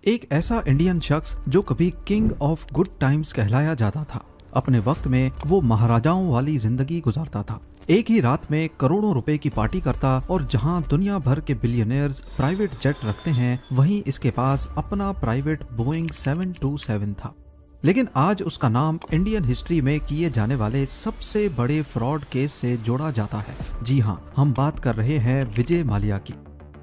एक ऐसा इंडियन शख्स जो कभी किंग ऑफ गुड टाइम्स कहलाया जाता था। अपने वक्त में वो महाराजाओं वाली जिंदगी गुजारता था। एक ही रात में करोड़ों रुपए की पार्टी करता और जहां दुनिया भर के बिलियनियर्स प्राइवेट जेट रखते हैं, वहीं इसके पास अपना प्राइवेट बोइंग 727 था। लेकिन आज उसका नाम इंडियन हिस्ट्री में किए जाने वाले सबसे बड़े फ्रॉड केस से जोड़ा जाता है। जी हाँ, हम बात कर रहे हैं विजय माल्या की।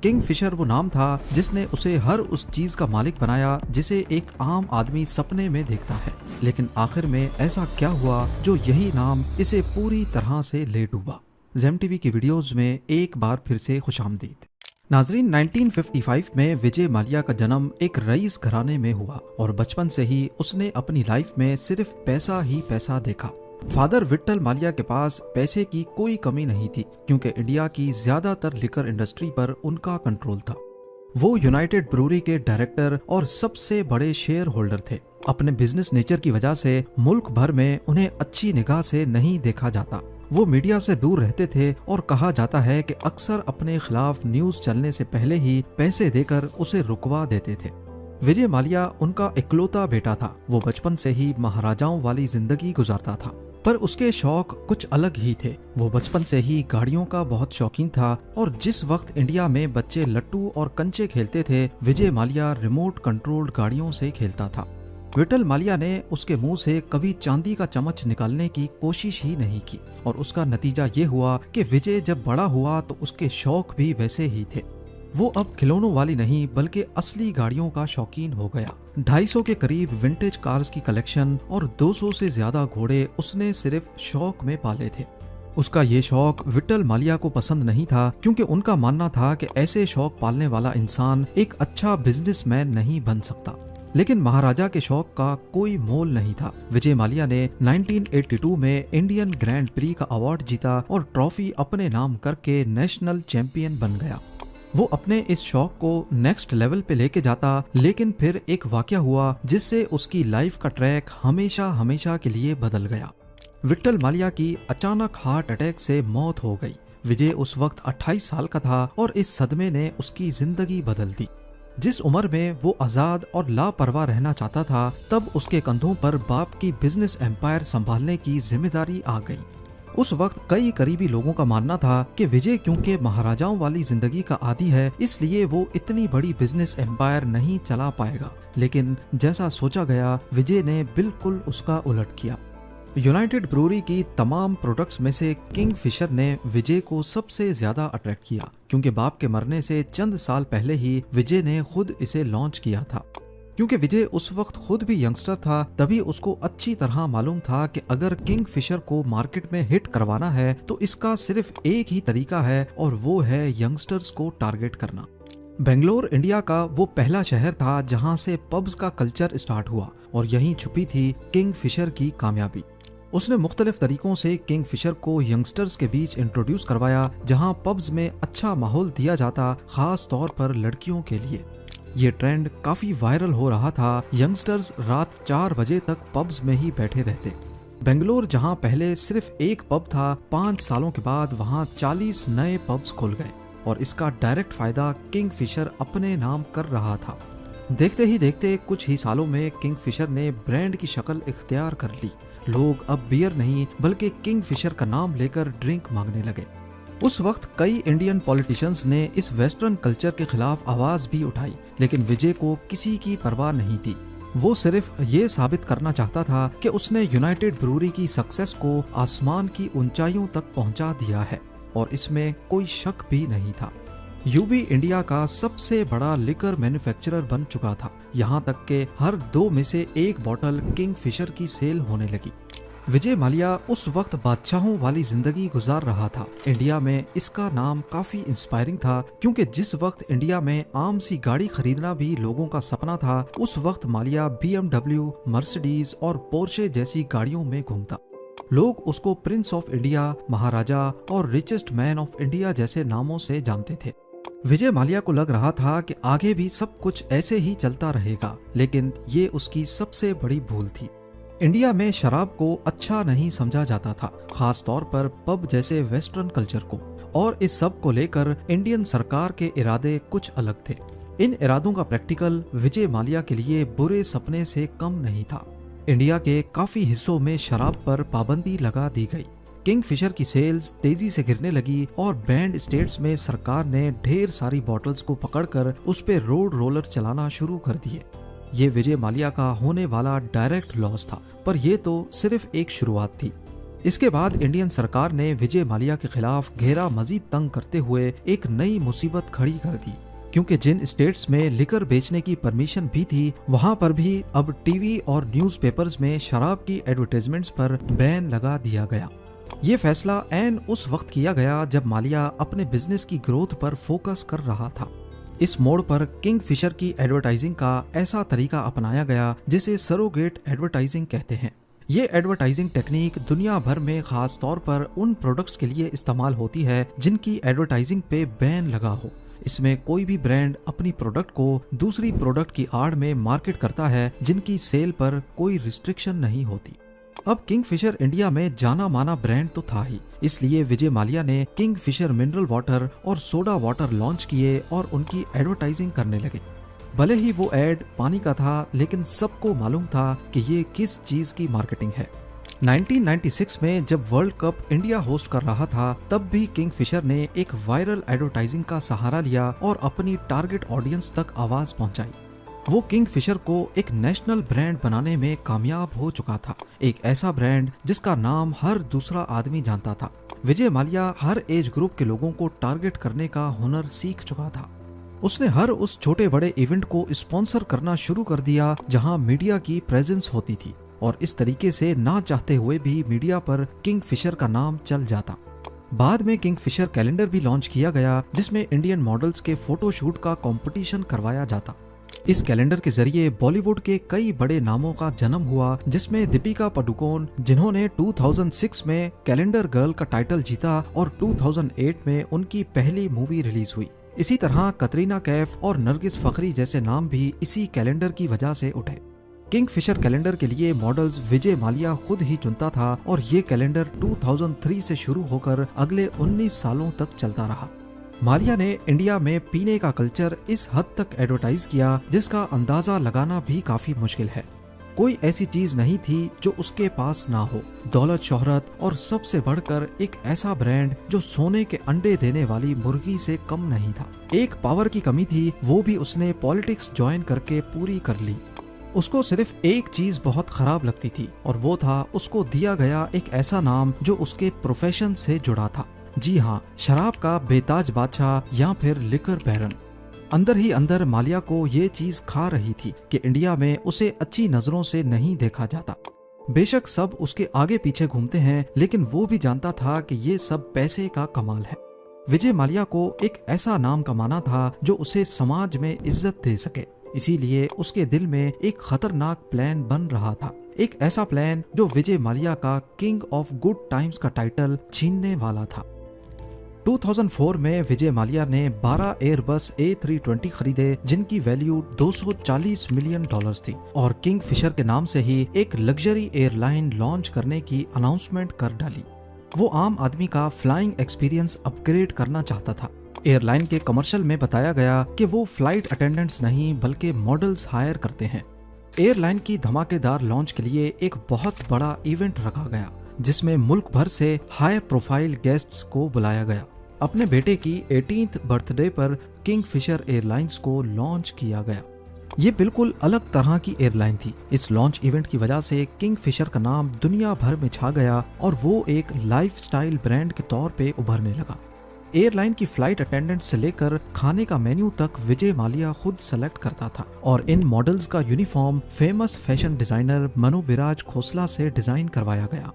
किंगफिशर वो नाम था जिसने उसे हर उस चीज का मालिक बनाया जिसे एक आम आदमी सपने में देखता है। लेकिन आखिर में ऐसा क्या हुआ जो यही नाम इसे पूरी तरह से ले डूबा। ज़ेम टीवी की वीडियोस में एक बार फिर से खुशामदीद। नाजरीन, 1955 में विजय माल्या का जन्म एक रईस घराने में हुआ और बचपन से ही उसने अपनी लाइफ में सिर्फ पैसा ही पैसा देखा। फादर विट्ठल माल्या के पास पैसे की कोई कमी नहीं थी क्योंकि इंडिया की ज्यादातर लिकर इंडस्ट्री पर उनका कंट्रोल था। वो यूनाइटेड ब्रूरी के डायरेक्टर और सबसे बड़े शेयर होल्डर थे। अपने बिजनेस नेचर की वजह से मुल्क भर में उन्हें अच्छी निगाह से नहीं देखा जाता। वो मीडिया से दूर रहते थे और कहा जाता है कि अक्सर अपने खिलाफ न्यूज चलने से पहले ही पैसे देकर उसे रुकवा देते थे। विजय माल्या उनका इकलौता बेटा था। वो बचपन से ही महाराजाओं वाली जिंदगी गुजारता था, पर उसके शौक कुछ अलग ही थे। वो बचपन से ही गाड़ियों का बहुत शौकीन था और जिस वक्त इंडिया में बच्चे लट्टू और कंचे खेलते थे, विजय माल्या रिमोट कंट्रोल्ड गाड़ियों से खेलता था। विट्ठल माल्या ने उसके मुंह से कभी चांदी का चम्मच निकालने की कोशिश ही नहीं की और उसका नतीजा ये हुआ कि विजय जब बड़ा हुआ तो उसके शौक भी वैसे ही थे। वो अब खिलौनों वाली नहीं बल्कि असली गाड़ियों का शौकीन हो गया। 250 के करीब विंटेज कार्स की कलेक्शन और 200 से ज्यादा घोड़े उसने सिर्फ शौक में पाले थे। उसका ये शौक विट्ठल माल्या को पसंद नहीं था क्योंकि उनका मानना था कि ऐसे शौक पालने वाला इंसान एक अच्छा बिजनेसमैन नहीं बन सकता। लेकिन महाराजा के शौक का कोई मोल नहीं था। विजय माल्या ने 1982 में इंडियन ग्रैंड प्री का अवार्ड जीता और ट्रॉफी अपने नाम करके नेशनल चैंपियन बन गया। वो अपने इस शौक को नेक्स्ट लेवल पे लेके जाता, लेकिन फिर एक वाकया हुआ जिससे उसकी लाइफ का ट्रैक हमेशा हमेशा के लिए बदल गया। विट्ठल माल्या की अचानक हार्ट अटैक से मौत हो गई। विजय उस वक्त 28 साल का था और इस सदमे ने उसकी जिंदगी बदल दी। जिस उम्र में वो आजाद और लापरवाह रहना चाहता था, तब उसके कंधों पर बाप की बिजनेस एम्पायर संभालने की जिम्मेदारी आ गई। उस वक्त कई करीबी लोगों का मानना था कि विजय क्योंकि महाराजाओं वाली जिंदगी का आदी है, इसलिए वो इतनी बड़ी बिजनेस एम्पायर नहीं चला पाएगा। लेकिन जैसा सोचा गया, विजय ने बिल्कुल उसका उलट किया। यूनाइटेड ब्रूरी की तमाम प्रोडक्ट्स में से किंगफिशर ने विजय को सबसे ज्यादा अट्रैक्ट किया क्योंकि बाप के मरने से चंद साल पहले ही विजय ने खुद इसे लॉन्च किया था। क्योंकि विजय उस वक्त खुद भी यंगस्टर था, तभी उसको अच्छी तरह मालूम था कि अगर किंगफिशर को मार्केट में हिट करवाना है तो इसका सिर्फ एक ही तरीका है और वो है यंगस्टर्स को टारगेट करना। बेंगलोर इंडिया का वो पहला शहर था जहां से पब्स का कल्चर स्टार्ट हुआ और यहीं छुपी थी किंगफिशर की कामयाबी। उसने मुख्तलिफ तरीकों से किंगफिशर को यंगस्टर्स के बीच इंट्रोड्यूस करवाया, जहां पब्स में अच्छा माहौल दिया जाता, खास तौर पर लड़कियों के लिए। ये ट्रेंड काफी वायरल हो रहा था। यंगस्टर्स रात 4 बजे तक पब्स में ही बैठे रहते। बेंगलोर जहां पहले सिर्फ एक पब था, 5 सालों के बाद वहां 40 नए पब्स खुल गए और इसका डायरेक्ट फायदा किंगफिशर अपने नाम कर रहा था। देखते ही देखते कुछ ही सालों में किंगफिशर ने ब्रांड की शक्ल इख्तियार कर ली। लोग अब बियर नहीं बल्कि किंगफिशर का नाम लेकर ड्रिंक मांगने लगे। उस वक्त कई इंडियन पॉलिटिशियंस ने इस वेस्टर्न कल्चर के खिलाफ आवाज भी उठाई, लेकिन विजय को किसी की परवाह नहीं थी। वो सिर्फ ये साबित करना चाहता था कि उसने यूनाइटेड ब्रूरी की सक्सेस को आसमान की ऊंचाइयों तक पहुंचा दिया है और इसमें कोई शक भी नहीं था। यूबी इंडिया का सबसे बड़ा लिकर मैन्युफैक्चरर बन चुका था, यहाँ तक कि हर 2 में से 1 बॉटल किंगफिशर की सेल होने लगी। विजय माल्या उस वक्त बादशाहों वाली जिंदगी गुजार रहा था। इंडिया में इसका नाम काफी इंस्पायरिंग था क्योंकि जिस वक्त इंडिया में आम सी गाड़ी खरीदना भी लोगों का सपना था, उस वक्त माल्या BMW, मर्सिडीज और पोर्शे जैसी गाड़ियों में घूमता। लोग उसको प्रिंस ऑफ इंडिया, महाराजा और रिचेस्ट मैन ऑफ इंडिया जैसे नामों से जानते थे। विजय माल्या को लग रहा था कि आगे भी सब कुछ ऐसे ही चलता रहेगा, लेकिन ये उसकी सबसे बड़ी भूल थी। इंडिया में शराब को अच्छा नहीं समझा जाता था, खास तौर पर पब जैसे वेस्टर्न कल्चर को, और इस सब को लेकर इंडियन सरकार के इरादे कुछ अलग थे। इन इरादों का प्रैक्टिकल विजय माल्या के लिए बुरे सपने से कम नहीं था। इंडिया के काफी हिस्सों में शराब पर पाबंदी लगा दी गई। किंगफिशर की सेल्स तेजी से गिरने लगी और बैंड स्टेट्स में सरकार ने ढेर सारी बॉटल्स को पकड़कर उस पे रोड रोलर चलाना शुरू कर दिए। ये विजय माल्या का होने वाला डायरेक्ट लॉस था, पर यह तो सिर्फ एक शुरुआत थी। इसके बाद इंडियन सरकार ने विजय माल्या के खिलाफ घेरा मजीद तंग करते हुए एक नई मुसीबत खड़ी कर दी, क्योंकि जिन स्टेट्स में लिकर बेचने की परमिशन भी थी वहां पर भी अब टीवी और न्यूज़पेपर्स में शराब की एडवर्टाइजमेंट्स पर बैन लगा दिया गया। ये फैसला ऐन उस वक्त किया गया जब माल्या अपने बिजनेस की ग्रोथ पर फोकस कर रहा था। इस मोड़ पर किंगफिशर की एडवर्टाइजिंग का ऐसा तरीका अपनाया गया जिसे सरोगेट एडवर्टाइजिंग कहते हैं। ये एडवर्टाइजिंग टेक्निक दुनिया भर में खास तौर पर उन प्रोडक्ट्स के लिए इस्तेमाल होती है जिनकी एडवर्टाइजिंग पे बैन लगा हो। इसमें कोई भी ब्रांड अपनी प्रोडक्ट को दूसरी प्रोडक्ट की आड़ में मार्केट करता है जिनकी सेल पर कोई रिस्ट्रिक्शन नहीं होती। अब किंगफिशर इंडिया में जाना माना ब्रांड तो था ही, इसलिए विजय माल्या ने किंगफिशर मिनरल वाटर और सोडा वाटर लॉन्च किए और उनकी एडवर्टाइजिंग करने लगे। भले ही वो एड पानी का था, लेकिन सबको मालूम था कि ये किस चीज की मार्केटिंग है। 1996 में जब वर्ल्ड कप इंडिया होस्ट कर रहा था, तब भी किंगफिशर ने एक वायरल एडवर्टाइजिंग का सहारा लिया और अपनी टारगेट ऑडियंस तक आवाज पहुंचाई। वो किंगफिशर को एक नेशनल ब्रांड बनाने में कामयाब हो चुका था, एक ऐसा ब्रांड जिसका नाम हर दूसरा आदमी जानता था। विजय माल्या हर एज ग्रुप के लोगों को टारगेट करने का हुनर सीख चुका था। उसने हर उस छोटे बड़े इवेंट को स्पॉन्सर करना शुरू कर दिया जहां मीडिया की प्रेजेंस होती थी, और इस तरीके से ना चाहते हुए भी मीडिया पर किंगफिशर का नाम चल जाता। बाद में किंगफिशर कैलेंडर भी लॉन्च किया गया जिसमें इंडियन मॉडल्स के फोटोशूट का कंपटीशन करवाया जाता। इस कैलेंडर के जरिए बॉलीवुड के कई बड़े नामों का जन्म हुआ, जिसमें दीपिका पादुकोण, जिन्होंने 2006 में कैलेंडर गर्ल का टाइटल जीता और 2008 में उनकी पहली मूवी रिलीज हुई। इसी तरह कतरीना कैफ और नरगिस फखरी जैसे नाम भी इसी कैलेंडर की वजह से उठे। किंगफिशर कैलेंडर के लिए मॉडल्स विजय माल्या खुद ही चुनता था और ये कैलेंडर 2003 से शुरू होकर अगले 19 सालों तक चलता रहा। माल्या ने इंडिया में पीने का कल्चर इस हद तक एडवर्टाइज किया जिसका अंदाजा लगाना भी काफी मुश्किल है। कोई ऐसी चीज नहीं थी जो उसके पास ना हो, दौलत, शोहरत और सबसे बढ़कर एक ऐसा ब्रांड जो सोने के अंडे देने वाली मुर्गी से कम नहीं था। एक पावर की कमी थी, वो भी उसने पॉलिटिक्स ज्वाइन करके पूरी कर ली। उसको सिर्फ एक चीज बहुत खराब लगती थी और वो था उसको दिया गया एक ऐसा नाम जो उसके प्रोफेशन से जुड़ा था। जी हाँ, शराब का बेताज बादशाह या फिर लिकर बैरन। अंदर ही अंदर माल्या को ये चीज खा रही थी कि इंडिया में उसे अच्छी नजरों से नहीं देखा जाता। बेशक सब उसके आगे पीछे घूमते हैं, लेकिन वो भी जानता था कि ये सब पैसे का कमाल है। विजय माल्या को एक ऐसा नाम कमाना था जो उसे समाज में इज्जत दे सके, इसीलिए उसके दिल में एक खतरनाक प्लान बन रहा था। एक ऐसा प्लान जो विजय माल्या का किंग ऑफ गुड टाइम्स का टाइटल छीनने वाला था। 2004 में विजय माल्या ने 12 एयरबस A320 खरीदे जिनकी वैल्यू $240 मिलियन थी और किंगफिशर के नाम से ही एक लग्जरी एयरलाइन लॉन्च करने की अनाउंसमेंट कर डाली। वो आम आदमी का फ्लाइंग एक्सपीरियंस अपग्रेड करना चाहता था। एयरलाइन के कमर्शियल में बताया गया कि वो फ्लाइट अटेंडेंट्स नहीं बल्कि मॉडल्स हायर करते हैं। एयरलाइन की धमाकेदार लॉन्च के लिए एक बहुत बड़ा इवेंट रखा गया जिसमें मुल्क भर से हाई प्रोफाइल गेस्ट्स को बुलाया गया। अपने बेटे की 18th बर्थडे पर किंगफिशर एयरलाइंस को लॉन्च किया गया। ये बिल्कुल अलग तरह की एयरलाइन थी। इस लॉन्च इवेंट की वजह से किंगफिशर का नाम दुनिया भर में छा गया और वो एक लाइफस्टाइल ब्रांड के तौर पे उभरने लगा। एयरलाइन की फ्लाइट अटेंडेंट से लेकर खाने का मेन्यू तक विजय माल्या खुद सेलेक्ट करता था और इन मॉडल्स का uniform famous fashion designer Manu Viraj Khosla से डिजाइन करवाया गया।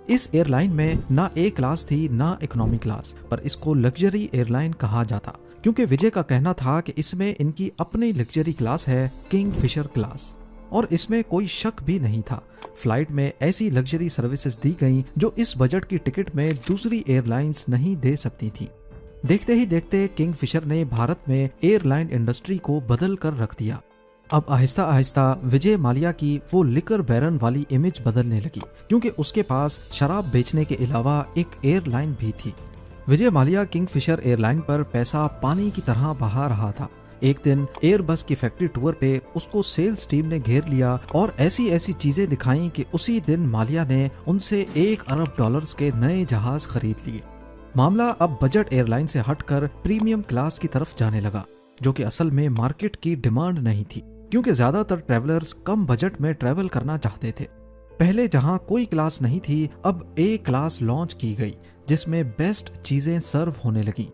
इस एयरलाइन में ना ए क्लास थी ना इकोनॉमी क्लास, पर इसको लग्जरी एयरलाइन कहा जाता क्योंकि विजय का कहना था कि इसमें इनकी अपनी लग्जरी क्लास है, किंगफिशर क्लास, और इसमें कोई शक भी नहीं था। फ्लाइट में ऐसी लग्जरी सर्विसेज दी गई जो इस बजट की टिकट में दूसरी एयरलाइंस नहीं दे सकती थी। देखते ही देखते किंगफिशर ने भारत में एयरलाइन इंडस्ट्री को बदल कर रख दिया। अब आहिस्ता आहिस्ता विजय माल्या की वो लिकर बैरन वाली इमेज बदलने लगी क्योंकि उसके पास शराब बेचने के अलावा एक एयरलाइन भी थी। विजय माल्या किंगफिशर एयरलाइन पर पैसा पानी की तरह बहा रहा था। एक दिन एयरबस की फैक्ट्री टूर पे उसको सेल्स टीम ने घेर लिया और ऐसी ऐसी चीजें दिखाई कि उसी दिन मालिया ने उनसे $1 अरब के नए जहाज खरीद लिए। मामला अब बजट एयरलाइन से हटकर प्रीमियम क्लास की तरफ जाने लगा, जो कि असल में मार्केट की डिमांड नहीं थी, क्योंकि ज्यादातर ट्रैवलर्स कम बजट में ट्रैवल करना चाहते थे। पहले जहां कोई क्लास नहीं थी, अब ए क्लास लॉन्च की गई, जिसमें बेस्ट चीजें सर्व होने लगी।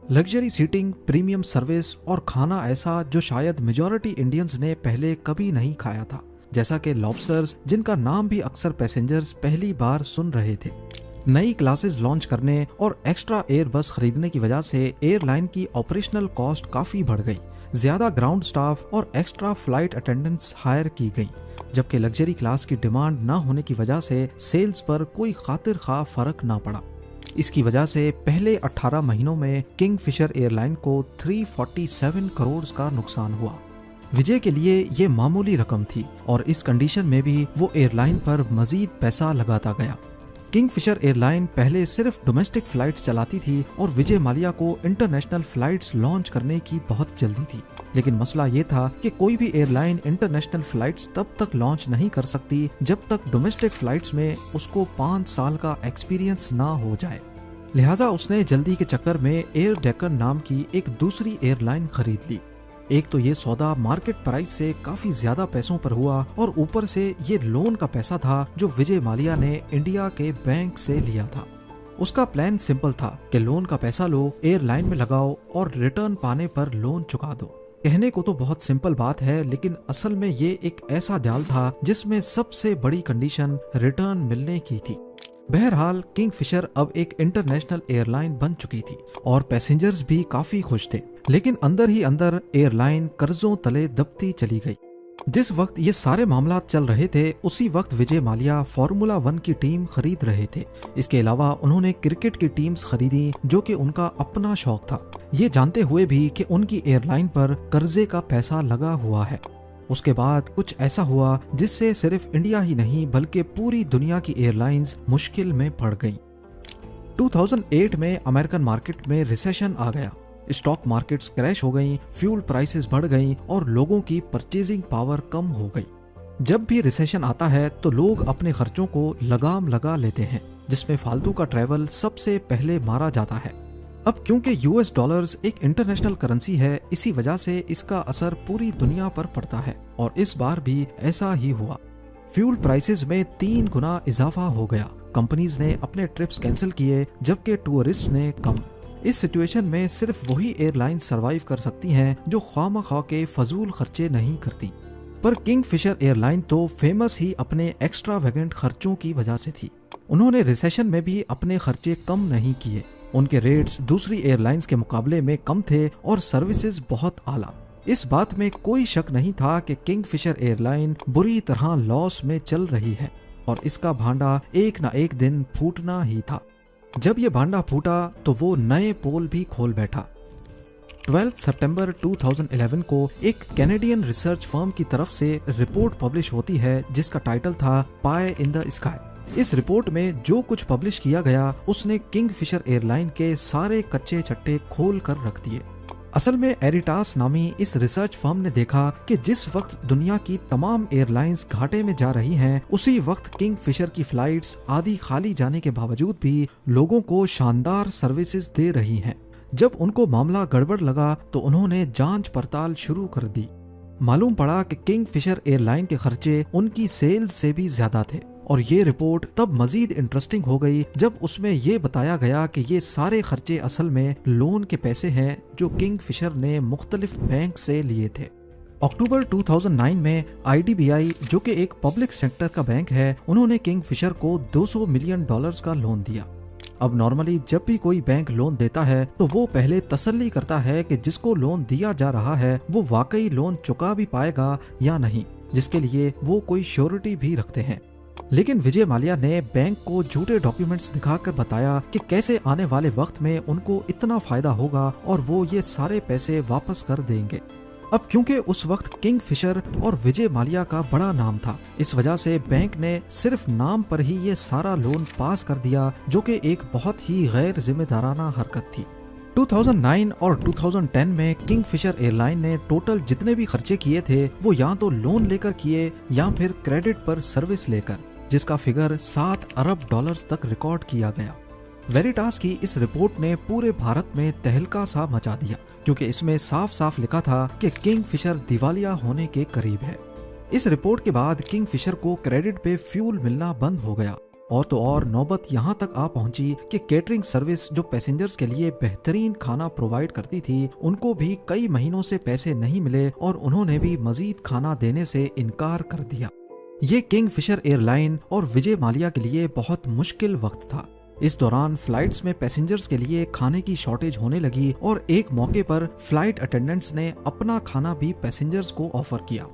लग्जरी सीटिंग, प्रीमियम सर्विस और खाना ऐसा जो शायद मेजॉरिटी इंडियंस ने पहले कभी नहीं खाया था, जैसा कि लॉबस्टर्स, जिनका नाम भी अक्सर पैसेंजर्स पहली बार सुन रहे थे। नई क्लासेस लॉन्च करने और एक्स्ट्रा एयर बस खरीदने की वजह से एयरलाइन की ऑपरेशनल कॉस्ट काफी बढ़ गई। ज्यादा ग्राउंड स्टाफ और एक्स्ट्रा फ्लाइट अटेंडेंट्स हायर की गई, जबकि लग्जरी क्लास की डिमांड न होने की वजह से सेल्स पर कोई खातिर खा फर्क ना पड़ा। इसकी वजह से पहले 18 महीनों में किंगफिशर एयरलाइन को 347 करोड़ का नुकसान हुआ। विजय के लिए ये मामूली रकम थी और इस कंडीशन में भी वो एयरलाइन पर मजीद पैसा लगाता गया। किंगफिशर एयरलाइन पहले सिर्फ डोमेस्टिक फ्लाइट्स चलाती थी और विजय माल्या को इंटरनेशनल फ्लाइट्स लॉन्च करने की बहुत जल्दी थी। लेकिन मसला ये था कि कोई भी एयरलाइन इंटरनेशनल फ्लाइट्स तब तक लॉन्च नहीं कर सकती जब तक डोमेस्टिक फ्लाइट्स में उसको 5 साल का एक्सपीरियंस ना हो जाए। लिहाजा उसने जल्दी के चक्कर में एयर डेक्कन नाम की एक दूसरी एयरलाइन खरीद ली। एक तो ये सौदा मार्केट प्राइस से काफी ज्यादा पैसों पर हुआ और ऊपर से ये लोन का पैसा था जो विजय माल्या ने इंडिया के बैंक से लिया था। उसका प्लान सिंपल था कि लोन का पैसा लो, एयरलाइन में लगाओ और रिटर्न पाने पर लोन चुका दो। कहने को तो बहुत सिंपल बात है, लेकिन असल में ये एक ऐसा जाल था जिसमें सबसे बड़ी कंडीशन रिटर्न मिलने की थी। बहरहाल किंगफिशर अब एक इंटरनेशनल एयरलाइन बन चुकी थी और पैसेंजर्स भी काफी खुश थे, लेकिन अंदर ही अंदर एयरलाइन कर्जों तले दबती चली गई। जिस वक्त ये सारे मामला चल रहे थे, उसी वक्त विजय माल्या फार्मूला 1 की टीम खरीद रहे थे। इसके अलावा उन्होंने क्रिकेट की टीम्स खरीदी, जो कि उनका अपना शौक था, ये जानते हुए भी कि उनकी एयरलाइन पर कर्जे का पैसा लगा हुआ है। उसके बाद कुछ ऐसा हुआ जिससे सिर्फ इंडिया ही नहीं बल्कि पूरी दुनिया की एयरलाइंस मुश्किल में पड़ गईं। 2008 में अमेरिकन मार्केट में रिसेशन आ गया, स्टॉक मार्केट्स क्रैश हो गईं, फ्यूल प्राइसेस बढ़ गईं और लोगों की परचेजिंग पावर कम हो गई। जब भी रिसेशन आता है तो लोग अपने खर्चों को लगाम लगा लेते हैं, जिसमें फालतू का ट्रैवल सबसे पहले मारा जाता है। अब क्योंकि यूएस डॉलर्स एक इंटरनेशनल करेंसी है, इसी वजह से इसका असर पूरी दुनिया पर पड़ता है और इस बार भी ऐसा ही हुआ। फ्यूल प्राइसेस में 3 गुना इजाफा हो गया। कंपनीज ने अपने ट्रिप्स कैंसिल किए, जबकि टूरिस्ट ने कम। इस सिचुएशन में सिर्फ वही एयरलाइन सरवाइव कर सकती हैं जो ख्वामख्वाह के फजूल खर्चे नहीं करती। पर किंगफिशर एयरलाइन तो फेमस ही अपने एक्स्ट्रावेगेंट खर्चों की वजह से थी। उन्होंने रिसेशन में भी अपने खर्चे कम नहीं किए। उनके रेट्स दूसरी एयरलाइंस के मुकाबले में कम थे और सर्विसेज बहुत आला। इस बात में कोई शक नहीं था कि किंगफिशर एयरलाइन बुरी तरह लॉस में चल रही है और इसका भांडा एक ना एक दिन फूटना ही था। जब ये भांडा फूटा तो वो नए पोल भी खोल बैठा। 12 सितंबर 2011 को एक कैनेडियन रिसर्च फर्म की तरफ से रिपोर्ट पब्लिश होती है जिसका टाइटल था पाई इन द स्काई। इस रिपोर्ट में जो कुछ पब्लिश किया गया उसने किंगफिशर एयरलाइन के सारे कच्चे चट्टे खोल कर रख दिए। असल में एरिटास नामी इस रिसर्च फर्म ने देखा कि जिस वक्त दुनिया की तमाम एयरलाइंस घाटे में जा रही हैं, उसी वक्त किंगफिशर की फ्लाइट्स आधी खाली जाने के बावजूद भी लोगों को शानदार सर्विसेज दे रही हैं। जब उनको मामला गड़बड़ लगा तो उन्होंने जांच पड़ताल शुरू कर दी। मालूम पड़ा कि किंगफिशर एयरलाइन के खर्चे उनकी सेल्स से भी ज्यादा थे और ये रिपोर्ट तब मजीद इंटरेस्टिंग हो गई जब उसमें ये बताया गया कि ये सारे खर्चे असल में लोन के पैसे हैं जो किंगफिशर ने मुख्तलिफ बैंक से लिए थे। अक्टूबर 2009 में IDBI, जो कि एक पब्लिक सेक्टर का बैंक है, उन्होंने किंगफिशर को $200 मिलियन का लोन दिया। अब नॉर्मली जब भी कोई बैंक लोन देता है तो वो पहले तसल्ली करता है कि जिसको लोन दिया जा रहा है वो वाकई लोन चुका भी पाएगा या नहीं, जिसके लिए वो कोई श्योरिटी भी रखते हैं। लेकिन विजय माल्या ने बैंक को झूठे डॉक्यूमेंट्स दिखाकर बताया कि कैसे आने वाले वक्त में उनको इतना फायदा होगा और वो ये सारे पैसे वापस कर देंगे। अब क्योंकि उस वक्त किंगफिशर और विजय माल्या का बड़ा नाम था, इस वजह से बैंक ने सिर्फ नाम पर ही ये सारा लोन पास कर दिया, जो कि एक बहुत ही गैर जिम्मेदाराना हरकत थी। 2009 और 2010 में किंगफिशर एयरलाइन ने टोटल जितने भी खर्चे किए थे वो या तो लोन लेकर किए या फिर क्रेडिट पर सर्विस लेकर, जिसका फिगर 7 अरब डॉलर्स तक रिकॉर्ड किया गया। वेरिटास की इस रिपोर्ट ने पूरे भारत में तहलका सा मचा दिया, क्योंकि इसमें साफ साफ लिखा था कि किंगफिशर दिवालिया होने के करीब है। इस रिपोर्ट के बाद किंगफिशर को क्रेडिट पे फ्यूल मिलना बंद हो गया, और तो और नौबत यहाँ तक आ पहुंची कि केटरिंग सर्विस जो पैसेंजर्स के लिए बेहतरीन खाना प्रोवाइड करती थी, उनको भी कई महीनों से पैसे नहीं मिले और उन्होंने भी मजीद खाना देने से इनकार कर दिया। ये किंगफिशर एयरलाइन और विजय माल्या के लिए बहुत मुश्किल वक्त था। इस दौरान फ्लाइट्स में पैसेंजर्स के लिए खाने की शॉर्टेज होने लगी और एक मौके पर फ्लाइट अटेंडेंट्स ने अपना खाना भी पैसेंजर्स को ऑफर किया।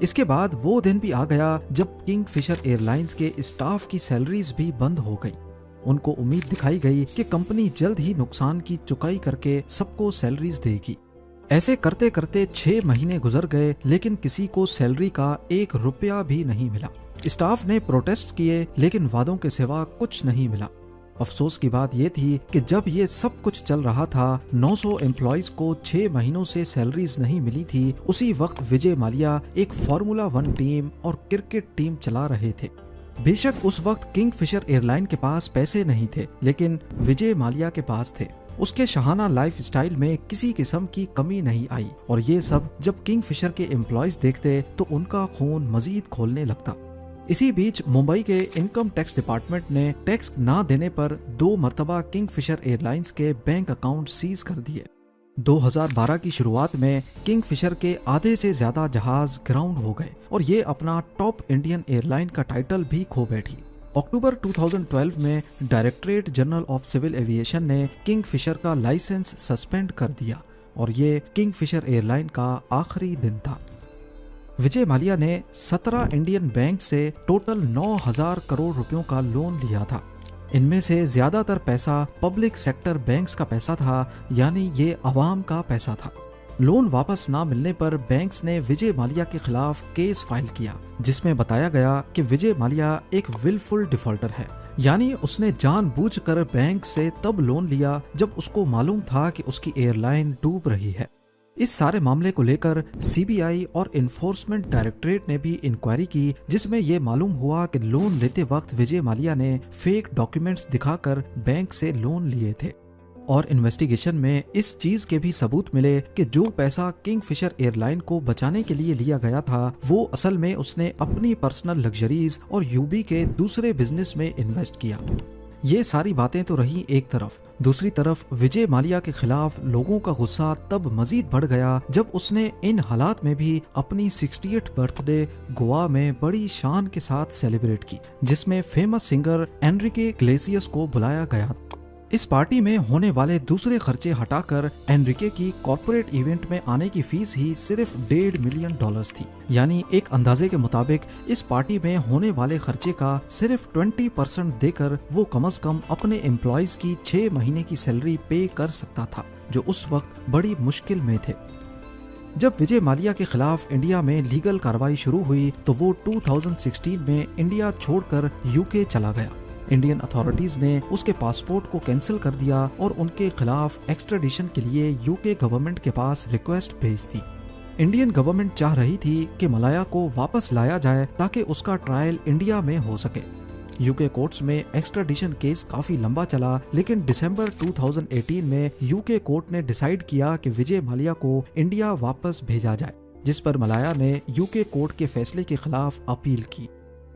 इसके बाद वो दिन भी आ गया जब किंगफिशर एयरलाइंस के स्टाफ की सैलरीज भी बंद हो गई। उनको उम्मीद दिखाई गई कि कंपनी जल्द ही नुकसान की चुकाई करके सबको सैलरीज देगी। ऐसे करते करते 6 महीने गुजर गए, लेकिन किसी को सैलरी का 1 रुपया भी नहीं मिला। स्टाफ ने प्रोटेस्ट किए, लेकिन वादों के सिवा कुछ नहीं मिला। अफसोस की बात यह थी कि जब ये सब कुछ चल रहा था, 900 एम्प्लॉइज को 6 महीनों से सैलरीज नहीं मिली थी, उसी वक्त विजय माल्या एक फार्मूला 1 टीम और क्रिकेट टीम चला रहे थे। बेशक उस वक्त किंगफिशर एयरलाइन के पास पैसे नहीं थे, लेकिन विजय माल्या के पास थे। उसके शाहाना लाइफ स्टाइल में किसी किस्म की कमी नहीं आई, और ये सब जब किंगफिशर के एम्प्लॉइज देखते तो उनका खून मजीद खोलने लगता। इसी बीच मुंबई के इनकम टैक्स डिपार्टमेंट ने टैक्स ना देने पर 2 मरतबा किंगफिशर एयरलाइंस के बैंक अकाउंट सीज कर दिए। 2012 की शुरुआत में किंगफिशर के आधे से ज्यादा जहाज ग्राउंड हो गए और ये अपना टॉप इंडियन एयरलाइन का टाइटल भी खो बैठी। अक्टूबर 2012 में directorate general of civil aviation ने किंगफिशर का लाइसेंस सस्पेंड कर दिया, और ये किंगफिशर एयरलाइन का आखिरी दिन था। विजय माल्या ने 17 इंडियन बैंक से टोटल 9,000 करोड़ रुपयों का लोन लिया था। इनमें से ज्यादातर पैसा पब्लिक सेक्टर बैंक्स का पैसा था, यानी ये अवाम का पैसा था। लोन वापस ना मिलने पर बैंक्स ने विजय माल्या के खिलाफ केस फाइल किया, जिसमें बताया गया कि विजय माल्या एक विलफुल डिफॉल्टर है, यानी उसने जानबूझकर बैंक से तब लोन लिया जब उसको मालूम था कि उसकी एयरलाइन डूब रही है। इस सारे मामले को लेकर सीबीआई और इन्फोर्समेंट डायरेक्टरेट ने भी इंक्वायरी की, जिसमें यह मालूम हुआ कि लोन लेते वक्त विजय माल्या ने फेक डॉक्यूमेंट्स दिखाकर बैंक से लोन लिए थे। और इन्वेस्टिगेशन में इस चीज के भी सबूत मिले कि जो पैसा किंगफिशर एयरलाइन को बचाने के लिए लिया गया था, वो असल में उसने अपनी पर्सनल लग्जरीज और यूबी के दूसरे बिजनेस में इन्वेस्ट किया। ये सारी बातें तो रही एक तरफ, दूसरी तरफ विजय माल्या के खिलाफ लोगों का गुस्सा तब मजीद बढ़ गया जब उसने इन हालात में भी अपनी 68th बर्थडे गोवा में बड़ी शान के साथ सेलिब्रेट की, जिसमें फेमस सिंगर एनरिके इग्लेसियस को बुलाया गया। इस पार्टी में होने वाले दूसरे खर्चे हटाकर एनरिके की कॉर्पोरेट इवेंट में आने की फीस ही सिर्फ $1.5 मिलियन थी। यानी एक अंदाजे के मुताबिक इस पार्टी में होने वाले खर्चे का सिर्फ 20% देकर वो कम से कम अपने एम्प्लॉइज की 6 महीने की सैलरी पे कर सकता था, जो उस वक्त बड़ी मुश्किल में थे। जब विजय माल्या के खिलाफ इंडिया में लीगल कार्रवाई शुरू हुई तो वो 2016 में इंडिया छोड़कर यूके चला गया। इंडियन अथॉरिटीज ने उसके पासपोर्ट को कैंसिल कर दिया और उनके खिलाफ एक्स्ट्राडिशन के लिए यूके गवर्नमेंट के पास रिक्वेस्ट भेज दी। इंडियन गवर्नमेंट चाह रही थी कि मलाया को वापस लाया जाए ताकि उसका ट्रायल इंडिया में हो सके। यूके कोर्ट्स में एक्स्ट्राडिशन केस काफी लंबा चला, लेकिन दिसंबर 2018 में यूके कोर्ट ने डिसाइड किया कि विजय माल्या को इंडिया वापस भेजा जाए, जिस पर मलाया ने यूके कोर्ट के फैसले के खिलाफ अपील की।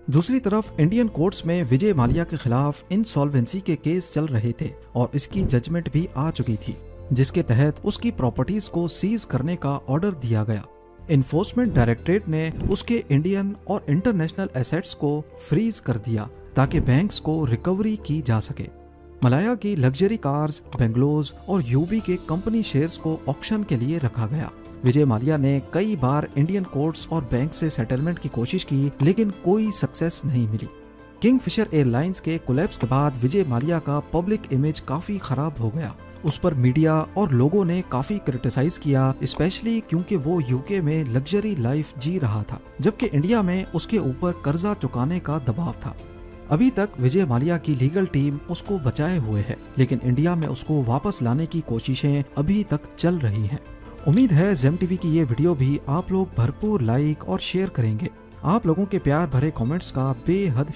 दूसरी तरफ इंडियन कोर्ट्स में विजय माल्या के खिलाफ इंसॉल्वेंसी के केस चल रहे थे और इसकी जजमेंट भी आ चुकी थी, जिसके तहत उसकी प्रॉपर्टीज को सीज करने का ऑर्डर दिया गया। इन्फोर्समेंट डायरेक्टरेट ने उसके इंडियन और इंटरनेशनल एसेट्स को फ्रीज कर दिया ताकि बैंक्स को रिकवरी की जा सके। मलाया की लग्जरी कार्स, बेंगलोज और यूबी के कंपनी शेयर्स को ऑक्शन के लिए रखा गया। विजय माल्या ने कई बार इंडियन कोर्ट्स और बैंक से सेटलमेंट की कोशिश की, लेकिन कोई सक्सेस नहीं मिली। किंगफिशर एयरलाइंस के कोलैप्स के बाद विजय माल्या का पब्लिक इमेज काफी खराब हो गया। उस पर मीडिया और लोगों ने काफी क्रिटिसाइज किया, स्पेशली क्योंकि वो यूके में लग्जरी लाइफ जी रहा था, जबकि इंडिया में उसके ऊपर कर्जा चुकाने का दबाव था। अभी तक विजय माल्या की लीगल टीम उसको बचाए हुए है, लेकिन इंडिया में उसको वापस लाने की कोशिशें अभी तक चल रही हैं। उम्मीद है जेम टीवी की ये वीडियो भी आप लोग भरपूर लाइक और शेयर करेंगे। आप लोगों के प्यार भरे कमेंट्स का बेहद